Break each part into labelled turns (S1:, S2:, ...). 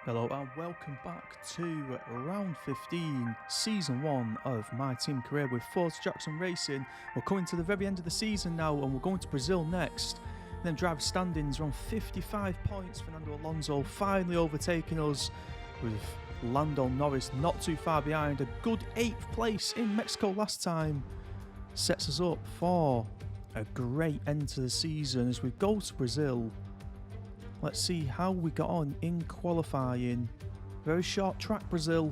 S1: Hello and welcome back to round 15, season 1 of my team career with Forza Jackson Racing. We're coming to the very end of the season now and we're going to Brazil next. And then driver standings are on 55 points. Fernando ALONSO finally overtaking us with Lando Norris not too far behind. A good 8th place in Mexico last time sets us up for a great end to the season as we go to Brazil. Let's see how we got on in qualifying. Very short track, Brazil,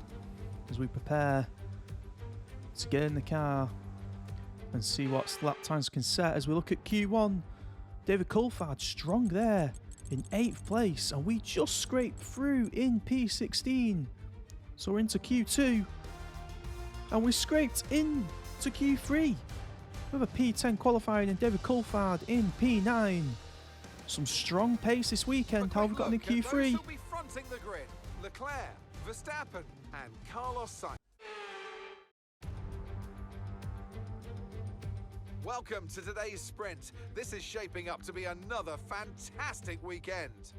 S1: as we prepare to get in the car and see what lap times can set. As we look at Q1, David Coulthard strong there in 8th place, and we just scraped through in P16. So we're into Q2, and we scraped into Q3 with a P10 qualifying and David Coulthard in P9. Some strong pace this weekend. How have we got in Q3?
S2: Those who'll be fronting the grid: Leclerc, Verstappen, and Carlos Sainz. Welcome to today's sprint. This is shaping up to be another fantastic weekend.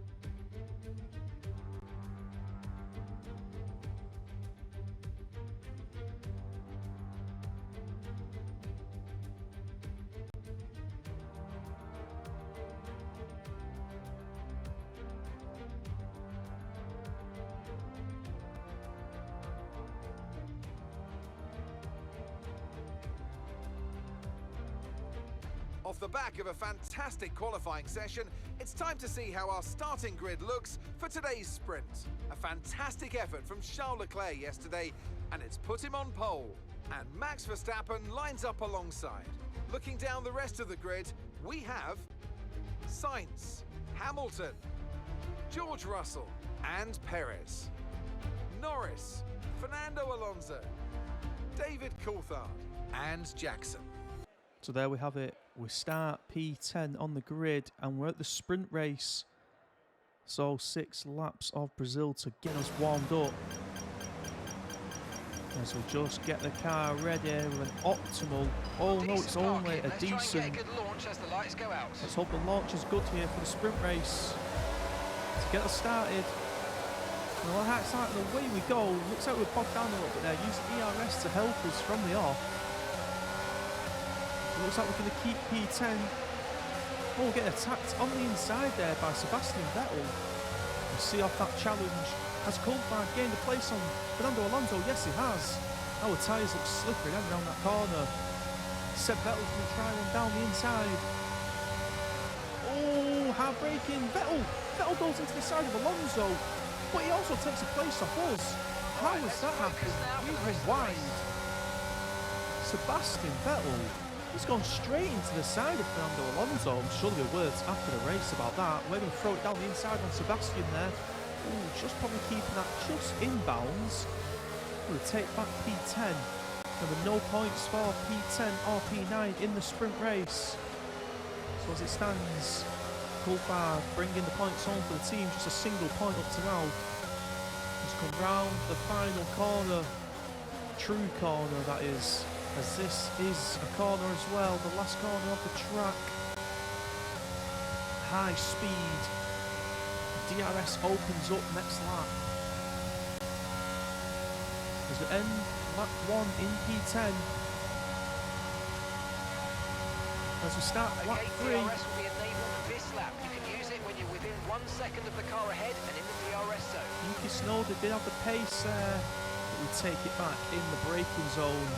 S2: Off the back of a fantastic qualifying session, it's time to see how our starting grid looks for today's sprint. A fantastic effort from Charles Leclerc yesterday, and it's put him on pole. And Max Verstappen lines up alongside. Looking down the rest of the grid, we have Sainz, Hamilton, George Russell, and Perez. Norris, Fernando ALONSO, David Coulthard, and Jackson.
S1: So there we have it. We start P10 on the grid and we're at the sprint race. So 6 laps of Brazil to get us warmed up. As we just get the car ready with an optimal. Oh no, it's only a decent. Let's hope the launch is good here for the sprint race to get us started. Well, how excited, away we go. Looks like we're bogged down a little bit there. Use ERS to help us from the off. Looks like we're going to keep P10. Oh, we're getting attacked on the inside there by Sebastian Vettel. We'll see off that challenge. Has Coulthard gained a place on Fernando ALONSO? Yes, he has. Our tyres look slippery down around that corner. Seb Vettel's going to try one down the inside. Oh, hard braking. Vettel goes into the side of ALONSO, but he also takes a place off us. How has that happened? We were wide. Sebastian Vettel. He's gone straight into the side of Fernando ALONSO. I'm sure there'll be words after the race about that. We're going to throw it down the inside on Sebastian there. Ooh, just probably keeping that just inbounds. We'll take back P10. There were no points for P10 or P9 in the sprint race. So as it stands, Coulthard bringing the points home for the team. Just a single point up to now. He's come round the final corner. True corner, that is. As this is a corner as well, the last corner of the track. High speed. DRS opens up next lap. As we end lap 1 in P10. As we start lap 3.
S3: DRS will be enabled this lap. You can use it when you're within 1 second of the car ahead and in the DRS zone.
S1: Yuki Tsunoda did have the pace there, but we take it back in the braking zone.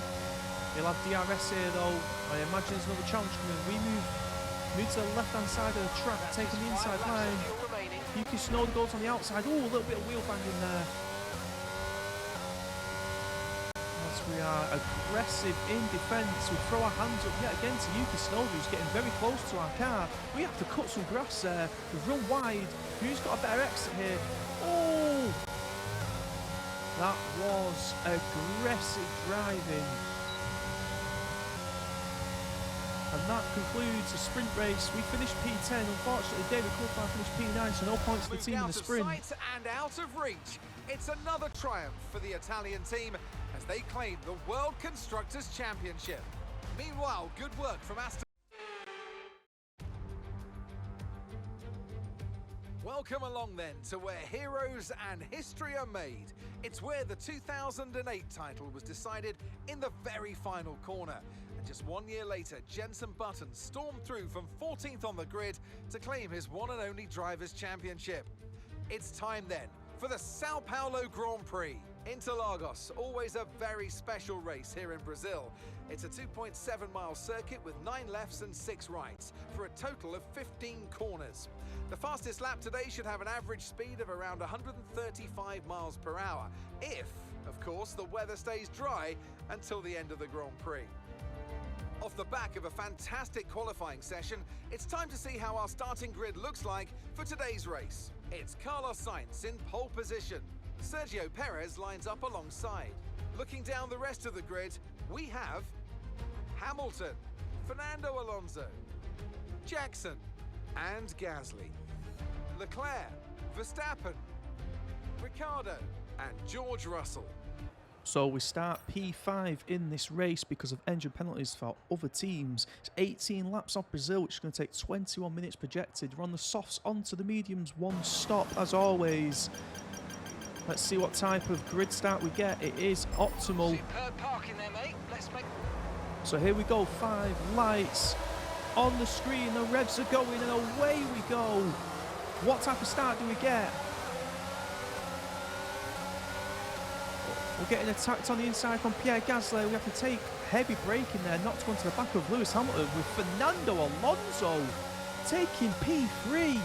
S1: He'll have DRS here though. I imagine there's another challenge coming. We move to the left-hand side of the track, taking the inside line. Yuki Tsunoda goes on the outside. Oh, a little bit of wheel banging there. As we are aggressive in defence, we throw our hands up yet again to Yuki Tsunoda, who's getting very close to our car. We have to cut some grass there. We run wide. Who's got a better exit here? Oh! That was aggressive driving. And that concludes the sprint race. We finished P10. Unfortunately, David Coulthard finished P9, so no points for the team in the sprint.
S2: Out of sight and out of reach. It's another triumph for the Italian team as they claim the World Constructors' Championship. Meanwhile, good work from Aston. Welcome. Welcome along then to where heroes and history are made. It's where the 2008 title was decided in the very final corner. And just 1 year later, Jenson Button stormed through from 14th on the grid to claim his one and only Drivers' Championship. It's time then for the Sao Paulo Grand Prix. Interlagos, always a very special race here in Brazil. It's a 2.7-mile circuit with 9 lefts and 6 rights for a total of 15 corners. The fastest lap today should have an average speed of around 135 miles per hour, if, of course, the weather stays dry until the end of the Grand Prix. Off the back of a fantastic qualifying session, it's time to see how our starting grid looks like for today's race. It's Carlos Sainz in pole position. Sergio Perez lines up alongside. Looking down the rest of the grid, we have Hamilton, Fernando Alonso, Jackson and Gasly, Leclerc, Verstappen, Ricciardo and George Russell.
S1: So we start P5 in this race because of engine penalties for other teams. It's 18 laps off Brazil, which is going to take 21 minutes projected. We're on the softs onto the mediums, one stop as always. Let's see what type of grid start we get. It is optimal.
S3: Superb parking there, mate.
S1: So here we go, 5 lights on the screen. The revs are going and away we go. What type of start do we get? We're getting attacked on the inside from Pierre Gasly. We have to take heavy braking there, not to go into the back of Lewis Hamilton, with Fernando Alonso taking P3.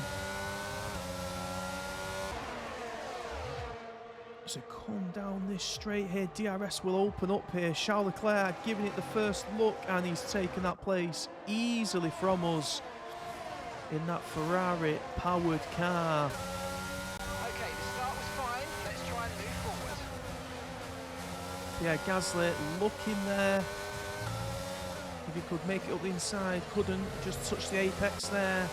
S1: So come down this straight here. DRS will open up here. Charles Leclerc giving it the first look, and he's taken that place easily from us in that Ferrari-powered car.
S3: Okay, the start was fine. Let's try and move forward.
S1: Yeah, Gasly looking there. If he could make it up the inside, couldn't. Just touch the apex there.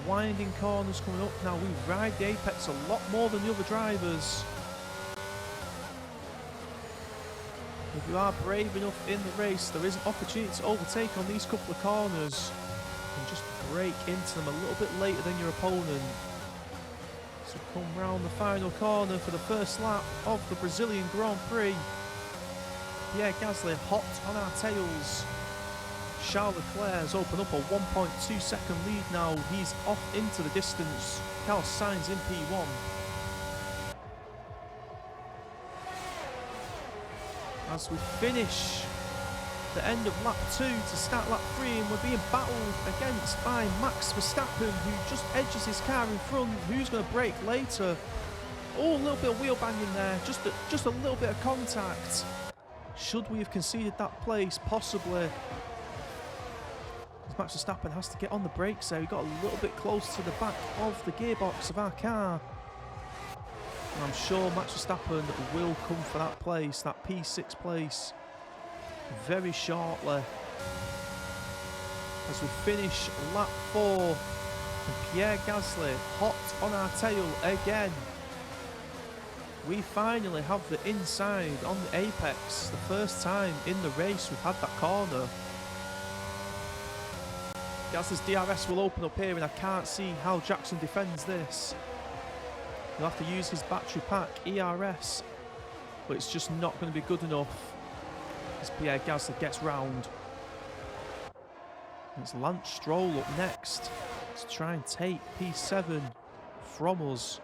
S1: Winding corners coming up. Now we ride the apex a lot more than the other drivers. If you are brave enough in the race, there is an opportunity to overtake on these couple of corners and just break into them a little bit later than your opponent. So come round the final corner for the first lap of the Brazilian Grand Prix. Pierre Gasly hot on our tails. Charles Leclerc has opened up a 1.2 second lead now. He's off into the distance. Carlos Sainz in P1. As we finish the end of lap 2 to start lap 3, and we're being battled against by Max Verstappen, who just edges his car in front. Who's going to brake later? Oh, a little bit of wheel banging there, just a little bit of contact. Should we have conceded that place? Possibly. Max Verstappen has to get on the brakes there. He got a little bit close to the back of the gearbox of our car. And I'm sure Max Verstappen will come for that place, that P6 place, very shortly. As we finish lap 4, and Pierre Gasly hot on our tail again. We finally have the inside on the apex. The first time in the race we've had that corner. Gasly's DRS will open up here, and I can't see how Jackson defends this. He'll have to use his battery pack, ERS, but it's just not going to be good enough as Pierre Gasly gets round. And it's Lance Stroll up next to try and take P7 from us.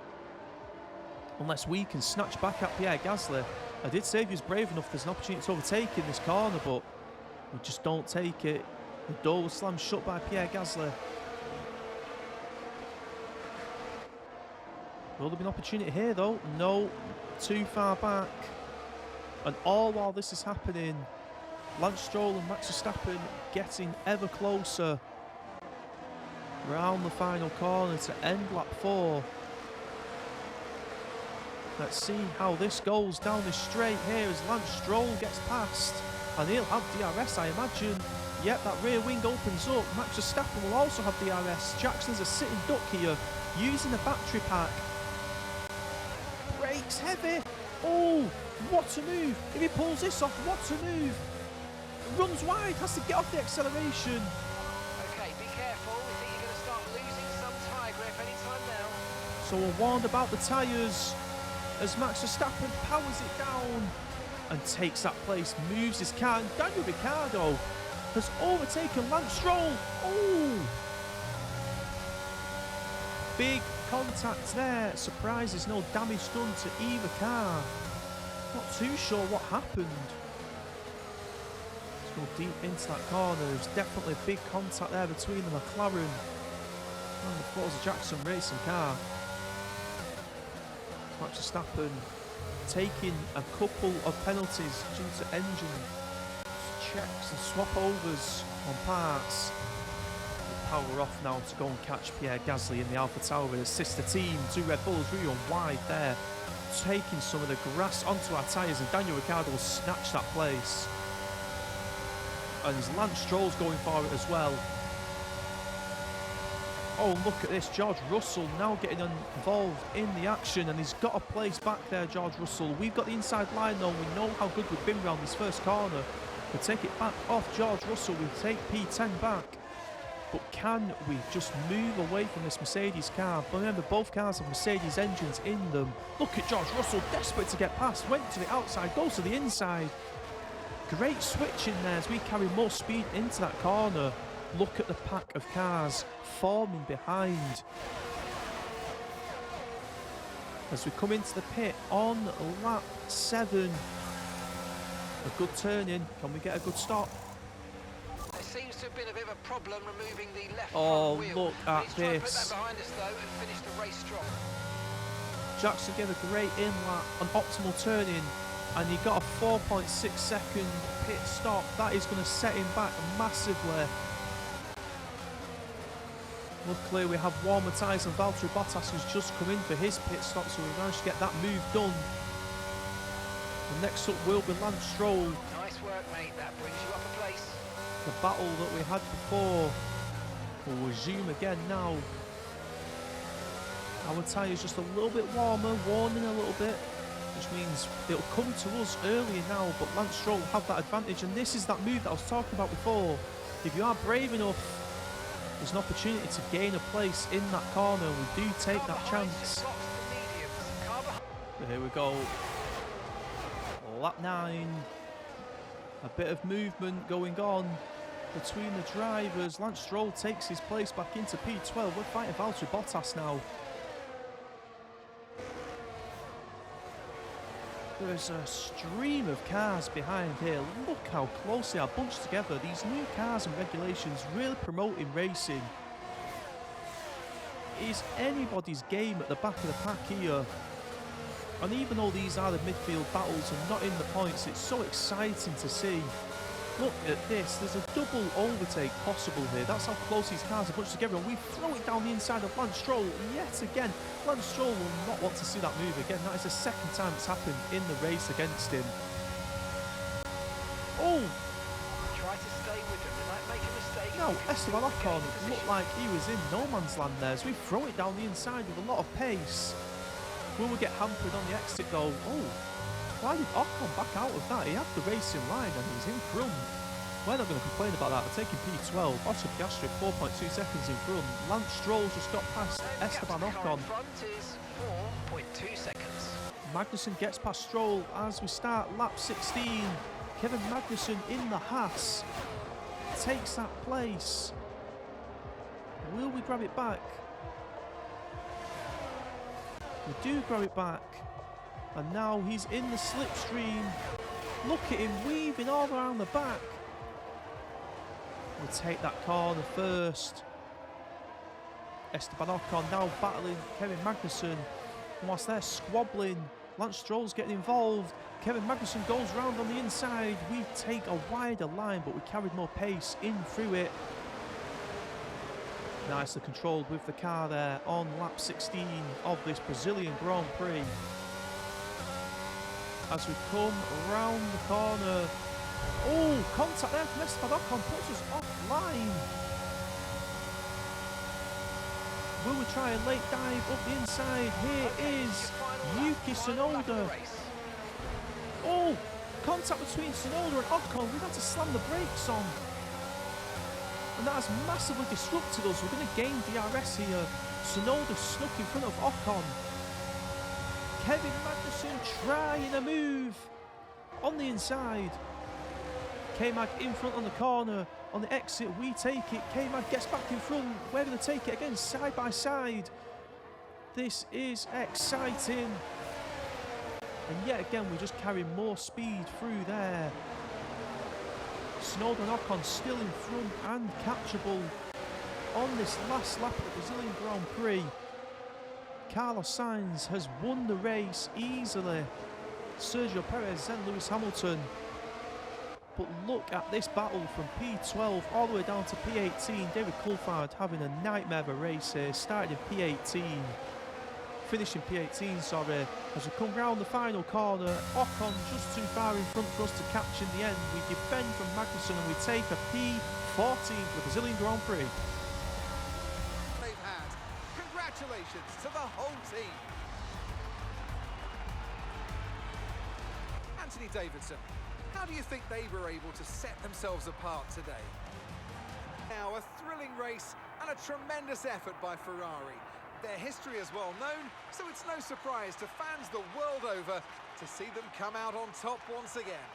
S1: Unless we can snatch back at Pierre Gasly. I did say if he was brave enough, there's an opportunity to overtake in this corner, but we just don't take it. The door was slammed shut by Pierre Gasly. Will there be an opportunity here though? No, too far back. And all while this is happening, Lance Stroll and Max Verstappen getting ever closer round the final corner to end lap 4. Let's see how this goes down this straight here as Lance Stroll gets past, and he'll have DRS, I imagine. Yep, that rear wing opens up. Max Verstappen will also have DRS. Jackson's a sitting duck here, using the battery pack. Brakes heavy. Oh, what a move. If he pulls this off, what a move. Runs wide, has to get off the acceleration.
S3: Okay, be careful. We think you're going to start losing some tyre grip any time now.
S1: So we're warned about the tyres as Max Verstappen powers it down and takes that place, moves his car, and Daniel Ricciardo has overtaken Lance Stroll. Oh! Big contact there. Surprise, no damage done to either car. Not too sure what happened. Let's go deep into that corner. There's definitely a big contact there between the McLaren and the Forza Jackson Racing car. Max Verstappen taking a couple of penalties due to engine checks and swap overs on parts. Power off now to go and catch Pierre Gasly in the Alpha Tower with his sister team. Two Red Bulls really on wide there, taking some of the grass onto our tyres, and Daniel Ricciardo will snatch that place. And his Lance Stroll's going for it as well. Oh, look at this, George Russell now getting involved in the action, and he's got a place back there, George Russell. We've got the inside line though, we know how good we've been around this first corner. We take it back off George Russell, we take P10 back. But can we just move away from this Mercedes car? But remember, both cars have Mercedes engines in them. Look at George Russell, desperate to get past, went to the outside, goes to the inside. Great switch in there as we carry more speed into that corner. Look at the pack of cars forming behind. As we come into the pit on lap 7. A good turn in, can we get a good stop?
S3: Seems to have been a bit of a problem removing the left
S1: Oh,
S3: front wheel.
S1: look at
S3: He's trying to put
S1: this.
S3: that behind us though and finish the race strong.
S1: Jackson gave a great in lap, an optimal turn in, and he got a 4.6 second pit stop. That is going to set him back massively. Luckily we have warmer tyres, and Valtteri Bottas has just come in for his pit stop, so we managed to get that move done. And next up will be Lance Stroll.
S3: Nice work, mate. That brings you up a place.
S1: The battle that we had before will resume again now. Our tyres just a little bit warmer, warning a little bit, which means it'll come to us earlier now, but Lance Stroll will have that advantage, and this is that move that I was talking about before. If you are brave enough, there's an opportunity to gain a place in that corner, and we do take that chance. So here we go. Lap 9. A bit of movement going on between the drivers. Lance Stroll takes his place back into P12. We're fighting Valtteri Bottas now. There's a stream of cars behind here. Look how close they are bunched together. These new cars and regulations really promoting racing. It is anybody's game at the back of the pack here. And even though these are the midfield battles and not in the points, it's so exciting to see. Look at this, there's a double overtake possible here. That's how close these cars are bunched together, and we throw it down the inside of Lance Stroll yet again. Lance Stroll will not want to see that move again. That is the second time it's happened in the race against him. Oh!
S3: Try to stay with him, they might make a mistake.
S1: Now, Esteban Ocon looked like he was in no man's land there, as we throw it down the inside with a lot of pace. Will we get hampered on the exit though? Oh! Why did Ocon back out of that? He had the racing line and he was in front. We're not going to complain about that. We're taking P12. Oscar Piastri 4.2 seconds in front. Lance Stroll just got past Esteban Ocon.
S3: Front is 4.2 seconds.
S1: Magnussen gets past Stroll as we start lap 16. Kevin Magnussen in the Haas takes that place. Will we grab it back? We do grab it back. And now he's in the slipstream. Look at him weaving all around the back. We'll take that corner first. Esteban Ocon now battling Kevin Magnussen. And whilst they're squabbling, Lance Stroll's getting involved. Kevin Magnussen goes round on the inside. We take a wider line, but we carried more pace in through it. Nicely controlled with the car there on lap 16 of this Brazilian Grand Prix. As we come round the corner. Oh, contact there from Esteban Ocon, puts us offline. Will we try a late dive up the inside? Here is Yuki Tsunoda. Oh, contact between Tsunoda and Ocon. We've had to slam the brakes on. And that has massively disrupted us. We're going to gain DRS here. Tsunoda stuck in front of Ocon. Kevin Magnussen trying a move on the inside. K-Mag in front on the corner. On the exit, we take it. K-Mag gets back in front. We're going to take it again, side by side. This is exciting. And yet again, we just carry more speed through there. Tsunoda and Ocon still in front and catchable on this last lap of the Brazilian Grand Prix. Carlos Sainz has won the race easily. Sergio Perez and Lewis Hamilton. But look at this battle from P12 all the way down to P18. David Coulthard having a nightmare of a race here, starting in P18. Finishing P18, sorry, as we come round the final corner. Ocon just too far in front for us to catch in the end. We defend from Magnussen and we take a P14 for the Brazilian Grand Prix.
S2: They've had. Congratulations to the whole team. Anthony Davidson, how do you think they were able to set themselves apart today? Now, a thrilling race and a tremendous effort by Ferrari. Their history is well known, so it's no surprise to fans the world over to see them come out on top once again.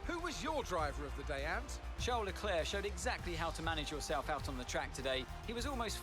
S2: Who was your driver of the day, Ant?
S4: Charles Leclerc showed exactly how to manage yourself out on the track today. He was almost